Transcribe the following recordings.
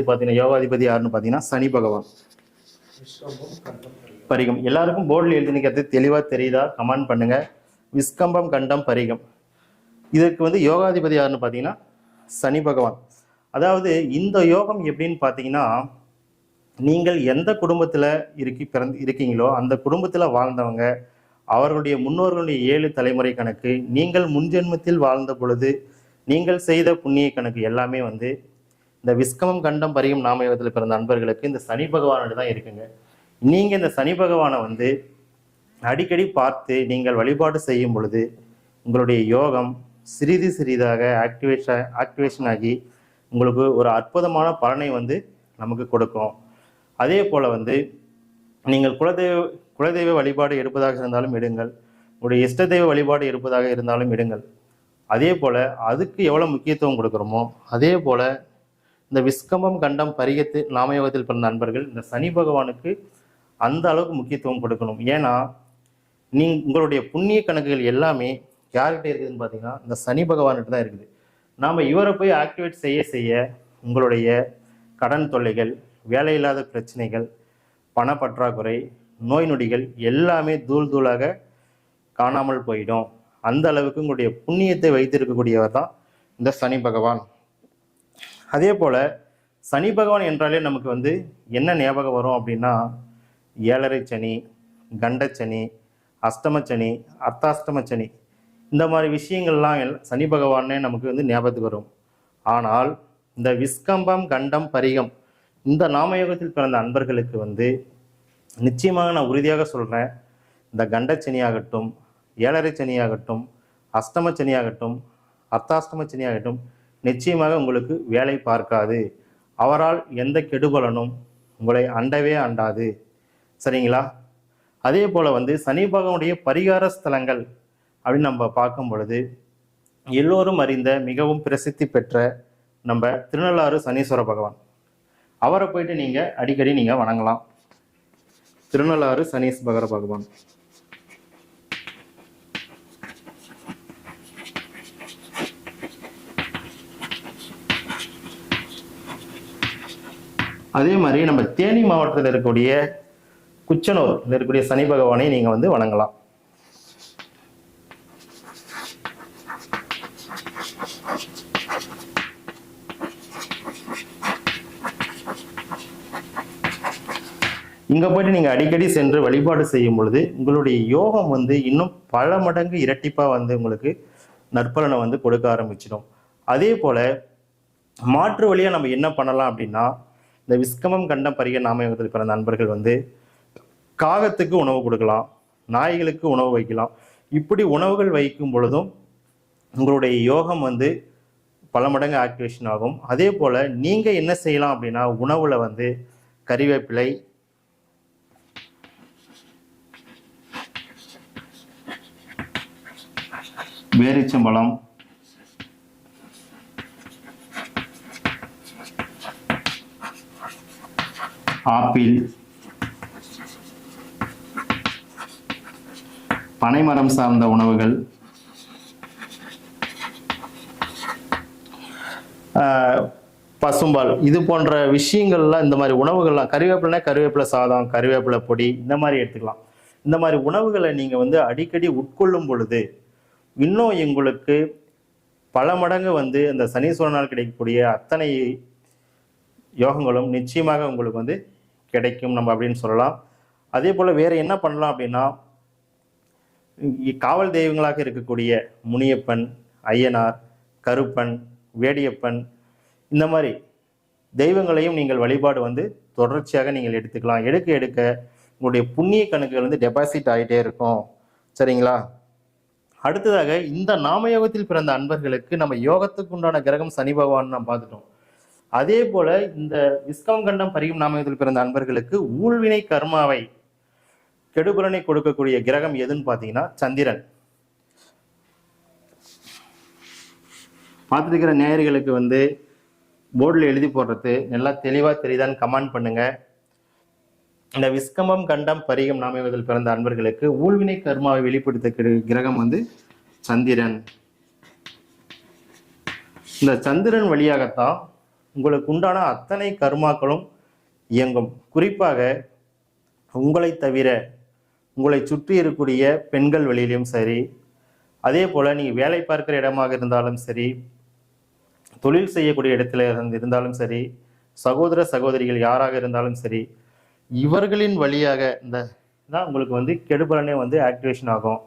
பார்த்தீங்கன்னா யோகாதிபதி யாருன்னு பார்த்தீங்கன்னா சனி பகவான். பரிகம் எல்லாருக்கும் போர்டில் எழுதி நிற்கிறது தெளிவாக தெரியுதா? கமெண்ட் பண்ணுங்க. விஸ்கம்பம் கண்டம் பரிகம், இதற்கு வந்து யோகாதிபதி யாருன்னு பார்த்தீங்கன்னா சனி பகவான். அதாவது இந்த யோகம் எப்படின்னு பார்த்தீங்கன்னா, நீங்கள் எந்த குடும்பத்தில் இருக்கீங்களோ அந்த குடும்பத்தில் வாழ்ந்தவங்க, அவர்களுடைய முன்னோர்களுடைய 7 தலைமுறை கணக்கு, நீங்கள் முன்ஜென்மத்தில் வாழ்ந்த பொழுது நீங்கள் செய்த புண்ணிய கணக்கு எல்லாமே வந்து இந்த விஸ்கமம் கண்டம் பரிகம் நாமயோகத்தில் பிறந்த நண்பர்களுக்கு இந்த சனி பகவானோடு தான் இருக்குங்க. நீங்கள் இந்த சனி பகவானை வந்து அடிக்கடி பார்த்து நீங்கள் வழிபாடு செய்யும் பொழுது உங்களுடைய யோகம் சிறிது சிறிதாக ஆக்டிவேஷன் ஆகி உங்களுக்கு ஒரு அற்புதமான பலனை வந்து நமக்கு கொடுக்கும். அதே போல் வந்து நீங்கள் குலதெய்வ வழிபாடு எடுப்பதாக இருந்தாலும் எடுங்கள், உங்களுடைய இஷ்ட தெய்வ வழிபாடு இருப்பதாக இருந்தாலும் எடுங்கள். அதே போல் அதுக்கு எவ்வளோ முக்கியத்துவம் கொடுக்குறோமோ அதே போல் இந்த விஸ்கம்பம் கண்டம் பரிகத்து நாமயோகத்தில் பிறந்த நண்பர்கள் இந்த சனி பகவானுக்கு அந்த அளவுக்கு முக்கியத்துவம் கொடுக்கணும். ஏன்னா உங்களுடைய புண்ணிய கணக்குகள் எல்லாமே யார்கிட்ட இருக்குதுன்னு பார்த்தீங்கன்னா இந்த சனி பகவான்கிட்ட தான் இருக்குது. நாம் இவரை போய் ஆக்டிவேட் செய்ய உங்களுடைய கடன் தொல்லைகள், வேலையில்லாத பிரச்சனைகள், பணப்பற்றாக்குறை, நோய் நொடிகள் எல்லாமே தூளாக காணாமல் போயிடும். அந்த அளவுக்கு உங்களுடைய புண்ணியத்தை வைத்திருக்கக்கூடியவர் தான் இந்த சனி பகவான். அதே போல் சனி பகவான் என்றாலே நமக்கு வந்து என்ன ஞாபகம் வரும் அப்படின்னா, ஏழரை சனி, கண்டச்சனி, அஷ்டமச்சனி, அர்த்தாஷ்டமச்சனி, இந்த மாதிரி விஷயங்கள்லாம் சனி பகவானே நமக்கு வந்து ஞாபகத்துக்கு வரும். ஆனால் இந்த விஸ்கம்பம் கண்டம் பரிகம் இந்த நாமயோகத்தில் பிறந்த அன்பர்களுக்கு வந்து நிச்சயமாக நான் உறுதியாக சொல்கிறேன், இந்த கண்டச்சனியாகட்டும், ஏழரை சனியாகட்டும், அஷ்டமச்சனியாகட்டும், அர்த்தாஷ்டமச்சனியாகட்டும் நிச்சயமாக உங்களுக்கு வேலை பார்க்காது. அவரால் எந்த கெடுபலனும் உங்களை அண்டவே அண்டாது. சரிங்களா? அதே போல் வந்து சனி பகவானுடைய பரிகார ஸ்தலங்கள் அப்படின்னு நம்ம பார்க்கும் பொழுது எல்லோரும் அறிந்த மிகவும் பிரசித்தி பெற்ற நம்ம திருநள்ளாறு சனீஸ்வர பகவான், அவரை போயிட்டு நீங்கள் அடிக்கடி நீங்கள் வணங்கலாம். திருநள்ளாறு சனீஸ்வர பகவான். அதே மாதிரி நம்ம தேனி மாவட்டத்தில் இருக்கக்கூடிய குச்சனூர் இருக்கக்கூடிய சனி பகவானை நீங்கள் வந்து வணங்கலாம். இங்கே போயிட்டு நீங்கள் அடிக்கடி சென்று வழிபாடு செய்யும் பொழுது உங்களுடைய யோகம் வந்து இன்னும் பல மடங்கு இரட்டிப்பாக வந்து உங்களுக்கு நற்பலனை வந்து கொடுக்க ஆரம்பிச்சிடும். அதே போல் மாற்று வழியாக நம்ம என்ன பண்ணலாம் அப்படின்னா, இந்த விஸ்கமம் கண்டம் பரிக நாமயோகத்தில் பிறந்த நண்பர்கள் வந்து காகத்துக்கு உணவு கொடுக்கலாம், நாய்களுக்கு உணவு வைக்கலாம். இப்படி உணவுகள் வைக்கும் பொழுதும் உங்களுடைய யோகம் வந்து பல மடங்கு ஆக்டிவேஷன் ஆகும். அதே போல் நீங்கள் என்ன செய்யலாம் அப்படின்னா, உணவில் வந்து கறிவேப்பிலை, பேரிச்சம்பழம், ஆப்பிள், பனைமரம் சார்ந்த உணவுகள், பசும்பால், இது போன்ற விஷயங்கள்லாம், இந்த மாதிரி உணவுகள்லாம், கருவேப்பிலை சாதம், கருவேப்பிலை பொடி, இந்த மாதிரி எடுத்துக்கலாம். இந்த மாதிரி உணவுகளை நீங்கள் வந்து அடிக்கடி உட்கொள்ளும் பொழுது இன்னும் எங்களுக்கு பல மடங்கு வந்து அந்த சனீஸ்வரனால் கிடைக்கக்கூடிய அத்தனை யோகங்களும் நிச்சயமாக உங்களுக்கு வந்து கிடைக்கும் நம்ம அப்படின்னு சொல்லலாம். அதே போல் வேறு என்ன பண்ணலாம் அப்படின்னா, காவல் தெய்வங்களாக இருக்கக்கூடிய முனியப்பன், ஐயனார், கருப்பன், வேடியப்பன், இந்த மாதிரி தெய்வங்களையும் நீங்கள் வழிபாடு வந்து தொடர்ச்சியாக நீங்கள் எடுத்துக்கலாம். எடுக்க உங்களுடைய புண்ணிய கணக்குகள் வந்து டெபாசிட் ஆகிட்டே இருக்கும். சரிங்களா? அடுத்ததாக இந்த நாமயோகத்தில் பிறந்த அன்பர்களுக்கு நம்ம யோகத்துக்கு உண்டான கிரகம் சனி பகவான் நாம் பார்த்துட்டோம். அதே போல இந்த விஸ்கம் கண்டம் பரிகம் நாமயோகத்தில் பிறந்த அன்பர்களுக்கு ஊழ்வினை கர்மாவை கெடுபலனை கொடுக்கக்கூடிய கிரகம் எதுன்னு பார்த்தீங்கன்னா சந்திரன். பார்த்துருக்கிற நேயர்களுக்கு வந்து போர்டில் எழுதி போடுறது நல்லா தெளிவாக தெரியுதான்னு கமெண்ட் பண்ணுங்க. இந்த விஸ்கமம் கண்டம் பரிகம் நாமயோகத்தில் பிறந்த அன்பர்களுக்கு ஊழ்வினை கர்மாவை வெளிப்படுத்த கிரகம் வந்து சந்திரன். இந்த சந்திரன் வழியாகத்தான் உங்களுக்கு உண்டான அத்தனை கர்மாக்களும் இயங்கும். குறிப்பாக உங்களை தவிர உங்களை சுற்றி இருக்கக்கூடிய பெண்கள் வெளியிலும் சரி, அதே போல் நீங்கள் வேலை பார்க்குற இடமாக இருந்தாலும் சரி, தொழில் செய்யக்கூடிய இடத்துல இருந்தாலும் சரி, சகோதர சகோதரிகள் யாராக இருந்தாலும் சரி, இவர்களின் வழியாக இந்த தான் உங்களுக்கு வந்து கெடுபலனே வந்து ஆக்டிவேஷன் ஆகும்.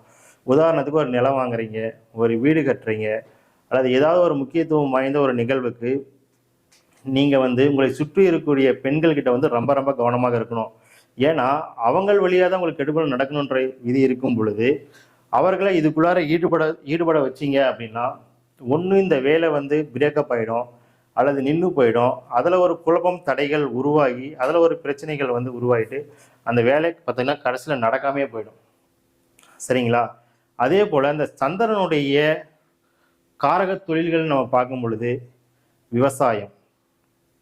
உதாரணத்துக்கு ஒரு நிலம் வாங்குறீங்க, ஒரு வீடு கட்டுறீங்க, அல்லது ஏதாவது ஒரு முக்கியத்துவம் வாய்ந்த ஒரு நிகழ்வுக்கு நீங்கள் வந்து உங்களை சுற்றி இருக்கக்கூடிய பெண்கள்கிட்ட வந்து ரொம்ப ரொம்ப கவனமாக இருக்கணும். ஏன்னா அவங்கள் வழியாக தான் உங்களுக்கு கெடுபலன் நடக்கணுன்ற விதி இருக்கும் பொழுது அவர்களை இதுக்குள்ளார ஈடுபட வச்சிங்க அப்படின்னா, ஒன்று இந்த வேலை வந்து பிரேக்கப் ஆகிடும், அல்லது நின்று போயிடும். அதில் ஒரு குழப்பம் தடைகள் உருவாகி அதில் ஒரு பிரச்சனைகள் வந்து உருவாகிட்டு அந்த வேலை பார்த்தீங்கன்னா கடைசியில் நடக்காமே போயிடும். சரிங்களா? அதே போல் இந்த சந்திரனுடைய காரக தொழில்கள் நம்ம பார்க்கும் பொழுது விவசாயம்.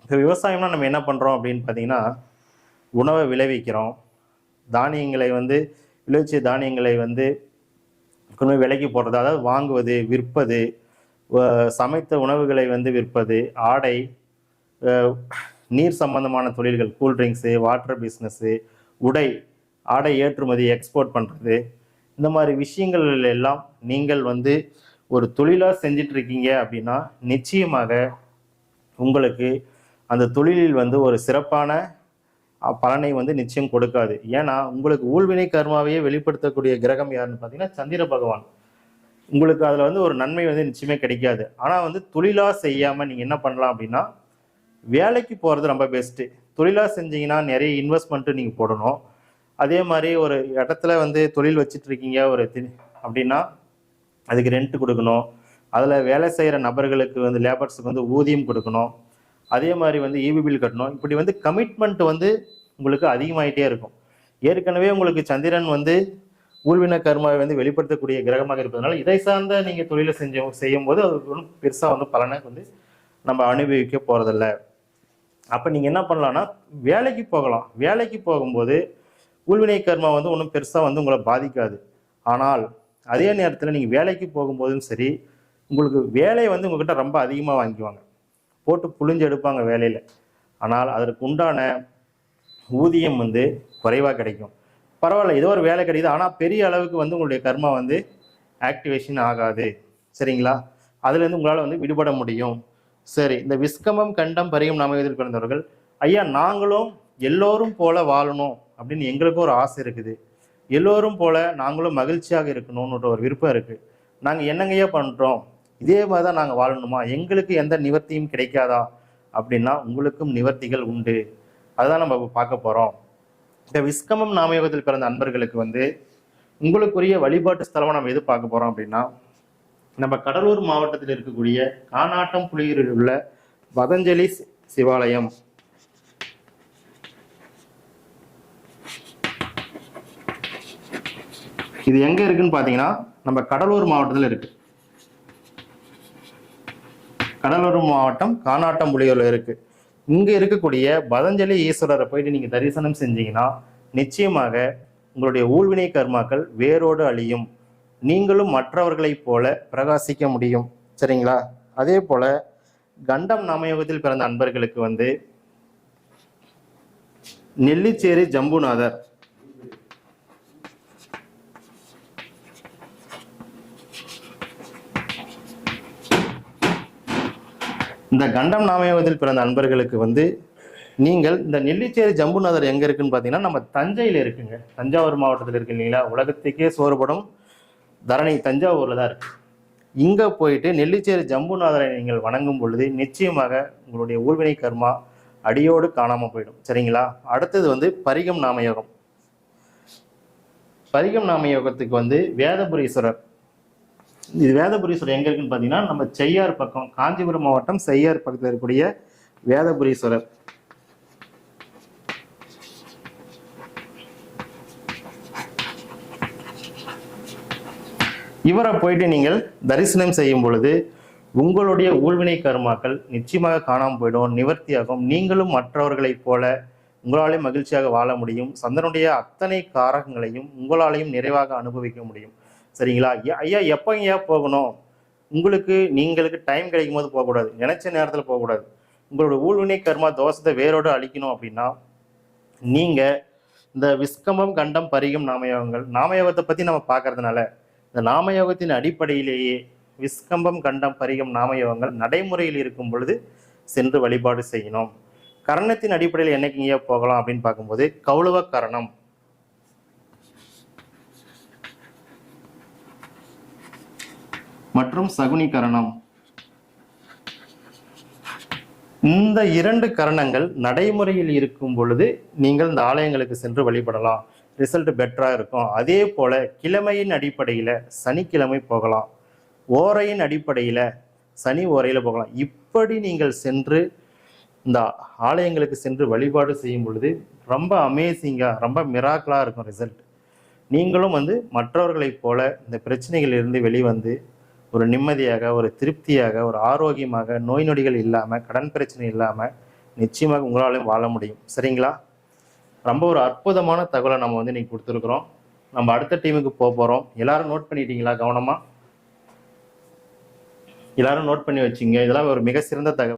இப்போ விவசாயம்னா நம்ம என்ன பண்ணுறோம் அப்படின்னு பார்த்தீங்கன்னா, உணவை விளைவிக்கிறோம், தானியங்களை வந்து விளைவிச்ச தானியங்களை வந்து கொண்டு விலைக்கு போடுறது, அதாவது வாங்குவது, விற்பது, சமைத்த உணவுகளை வந்து விற்பது, ஆடை, நீர் சம்பந்தமான தொழில்கள், கூல்ட்ரிங்க்ஸு, வாட்டர் பிஸ்னஸ்ஸு, உடை, ஆடை ஏற்றுமதி, எக்ஸ்போர்ட் பண்ணுறது, இந்த மாதிரி விஷயங்கள் எல்லாம் நீங்கள் வந்து ஒரு தொழிலாக செஞ்சிட்டு இருக்கீங்க அப்படின்னா நிச்சயமாக உங்களுக்கு அந்த தொழிலில் வந்து ஒரு சிறப்பான பலனை வந்து நிச்சயம் கொடுக்காது. ஏன்னா உங்களுக்கு ஊழ்வினை கர்மாவையே வெளிப்படுத்தக்கூடிய கிரகம் யாருன்னு பார்த்தீங்கன்னா சந்திர பகவான். உங்களுக்கு அதில் வந்து ஒரு நன்மை வந்து நிச்சயமே கிடைக்காது. ஆனால் வந்து தொழிலாக செய்யாமல் நீங்கள் என்ன பண்ணலாம் அப்படின்னா, வேலைக்கு போகிறது ரொம்ப பெஸ்ட்டு. தொழிலாக செஞ்சீங்கன்னா நிறைய இன்வெஸ்ட்மெண்ட்டு நீங்கள் போடணும். அதே மாதிரி ஒரு இடத்துல வந்து தொழில் வச்சுட்டு இருக்கீங்க அப்படின்னா அதுக்கு ரெண்ட் கொடுக்கணும், அதில் வேலை செய்கிற நபர்களுக்கு வந்து லேபர்ஸுக்கு வந்து ஊதியம் கொடுக்கணும், அதே மாதிரி வந்து ஈபி பில் கட்டணும். இப்படி வந்து கமிட்மெண்ட் வந்து உங்களுக்கு அதிகமாகிட்டே இருக்கும். ஏற்கனவே உங்களுக்கு சந்திரன் வந்து ஊழ்வின கர்மாவை வந்து வெளிப்படுத்தக்கூடிய கிரகமாக இருப்பதனால இதை சார்ந்த நீங்கள் தொழிலை செய்யும் போது அது ஒன்றும் பெருசாக வந்து பலனை வந்து நம்ம அனுபவிக்க போகிறதில்ல. அப்போ நீங்கள் என்ன பண்ணலான்னா வேலைக்கு போகலாம். வேலைக்கு போகும்போது ஊழ்வினை கர்மா வந்து ஒன்றும் பெருசாக வந்து உங்களை பாதிக்காது. ஆனால் அதே நேரத்தில் நீங்கள் வேலைக்கு போகும்போதும் சரி, உங்களுக்கு வேலையை வந்து உங்கள்கிட்ட ரொம்ப அதிகமாக வாங்கிக்குவாங்க, போட்டு புழிஞ்சு எடுப்பாங்க வேலையில். ஆனால் அதற்கு உண்டான ஊதியம் வந்து குறைவாக கிடைக்கும். பரவாயில்ல, ஏதோ ஒரு வேலை கிடைக்குது, ஆனால் பெரிய அளவுக்கு வந்து உங்களுடைய கர்மா வந்து ஆக்டிவேஷன் ஆகாது. சரிங்களா? அதுலேருந்து உங்களால் வந்து விடுபட முடியும். சரி, இந்த விஸ்கமம் கண்டம் பரிகம் நாம எதிர்கொண்டவர்கள், ஐயா நாங்களும் எல்லோரும் போல வாழணும் அப்படின்னு எங்களுக்கும் ஒரு ஆசை இருக்குது, எல்லோரும் போல நாங்களும் மகிழ்ச்சியாக இருக்கணும்னு ஒரு விருப்பம் இருக்குது, நாங்கள் என்னங்கய்யா பண்ணுறோம், இதே மாதிரி தான் நாங்கள் வாழணுமா, எங்களுக்கு எந்த நிவர்த்தியும் கிடைக்காதா அப்படின்னா உங்களுக்கும் நிவர்த்திகள் உண்டு. அதுதான் நம்ம பார்க்க போகிறோம். இந்த விஸ்கமம் நாமயோகத்தில் பிறந்த அன்பர்களுக்கு வந்து உங்களுக்குரிய வழிபாட்டு ஸ்தலமாக நம்ம எது பார்க்க போகிறோம் அப்படின்னா, நம்ம கடலூர் மாவட்டத்தில் இருக்கக்கூடிய கானாட்டம் புலியூரில் உள்ள பதஞ்சலி சிவாலயம். இது எங்க இருக்குன்னு பார்த்தீங்கன்னா நம்ம கடலூர் மாவட்டத்தில் இருக்கு. கடலூர் மாவட்டம் கானாட்டம் புலியூரில் இருக்கு. இங்க இருக்கக்கூடிய பதஞ்சலி ஈஸ்வரரை போயிட்டு நீங்க தரிசனம் செஞ்சீங்கன்னா நிச்சயமாக உங்களுடைய ஊழ்வினை கர்மாக்கள் வேரோடு அழியும், நீங்களும் மற்றவர்களைப் போல பிரகாசிக்க முடியும். சரிங்களா? அதே போல கண்டம் நாமயோகத்தில் பிறந்த அன்பர்களுக்கு வந்து நெல்லிச்சேரி ஜம்புநாதர், இந்த கண்டம் நாமயோகத்தில் பிறந்த அன்பர்களுக்கு வந்து நீங்கள் இந்த நெல்லிச்சேரி ஜம்புநாதர் எங்க இருக்குன்னு பார்த்தீங்கன்னா நம்ம தஞ்சையில் இருக்குங்க. தஞ்சாவூர் மாவட்டத்தில் இருக்கு இல்லைங்களா? உலகத்துக்கே சோறுபடும் தரணி தஞ்சாவூர்ல தான் இருக்கு. இங்க போயிட்டு நெல்லிச்சேரி ஜம்புநாதரை நீங்கள் வணங்கும் பொழுது நிச்சயமாக உங்களுடைய ஊழ்வினை கர்மா அடியோடு காணாம போயிடும். சரிங்களா? அடுத்தது வந்து பரிகம் நாமயோகம். பரிகம் நாமயோகத்துக்கு வந்து வேதபுரீஸ்வரர். இது வேதபுரீஸ்வரர் எங்க இருக்குன்னு பார்த்தீங்கன்னா நம்ம செய்யார் பக்கம், காஞ்சிபுரம் மாவட்டம் செய்யார் பக்கத்தில் இருக்கக்கூடிய வேதபுரீஸ்வரர். இவரை போயிட்டு நீங்கள் தரிசனம் செய்யும் பொழுது உங்களுடைய ஊழ்வினை கர்மாக்கள் நிச்சயமாக காணாமல் போயிடும், நிவர்த்தியாகும். நீங்களும் மற்றவர்களைப் போல உங்களாலே மகிழ்ச்சியாக வாழ முடியும். சந்திரனுடைய அத்தனை காரகங்களையும் உங்களாலையும் நிறைவாக அனுபவிக்க முடியும். சரிங்களா? ஐயா எப்போ போகணும்? நீங்களுக்கு டைம் கிடைக்கும் போது போகக்கூடாது, நினைச்ச நேரத்தில் போகக்கூடாது. உங்களோட ஊழ்வினை கர்மா தோஷத்தை வேரோடு அழிக்கணும் அப்படின்னா நீங்கள் இந்த விஸ்கம்பம் கண்டம் பரிகம் நாமயோகங்கள், நாமயோகத்தை பற்றி நம்ம பார்க்கறதுனால இந்த நாமயோகத்தின் அடிப்படையிலேயே விஸ்கம்பம் கண்டம் பரிகம் நாமயோகங்கள் நடைமுறையில் இருக்கும் பொழுது சென்று வழிபாடு செய்யணும். கரணத்தின் அடிப்படையில் என்னைக்கு இங்கே போகலாம் அப்படின்னு பார்க்கும்போது கௌளவ கரணம் மற்றும் சகுனி கரணம், இந்த 2 கரணங்கள் நடைமுறையில் இருக்கும் பொழுது நீங்கள் இந்த ஆலயங்களுக்கு சென்று வழிபடலாம், ரிசல்ட் பெட்டராக இருக்கும். அதே போல கிழமையின் அடிப்படையில் சனிக்கிழமை போகலாம், ஓரையின் அடிப்படையில் சனி ஓரையில் போகலாம். இப்படி நீங்கள் சென்று இந்த ஆலயங்களுக்கு சென்று வழிபாடு செய்யும் பொழுது ரொம்ப அமேசிங்காக, ரொம்ப மிராக்கலாக இருக்கும் ரிசல்ட். நீங்களும் மற்றவர்களைப் போல இந்த பிரச்சனைகளிலிருந்து வெளிவந்து ஒரு நிம்மதியாக, ஒரு திருப்தியாக, ஒரு ஆரோக்கியமாக, நோய் நொடிகள் இல்லாமல், கடன் பிரச்சனை இல்லாமல் நிச்சயமாக உங்களாலையும் வாழ முடியும். சரிங்களா? ரொம்ப ஒரு அற்புதமான தகவலை நம்ம இன்னைக்கு கொடுத்துருக்குறோம். நம்ம அடுத்த டீமுக்கு போகிறோம். எல்லாரும் நோட் பண்ணிட்டீங்களா? கவனமாக எல்லாரும் நோட் பண்ணி வச்சுங்க. இதெல்லாம் ஒரு மிக சிறந்த தகவல்.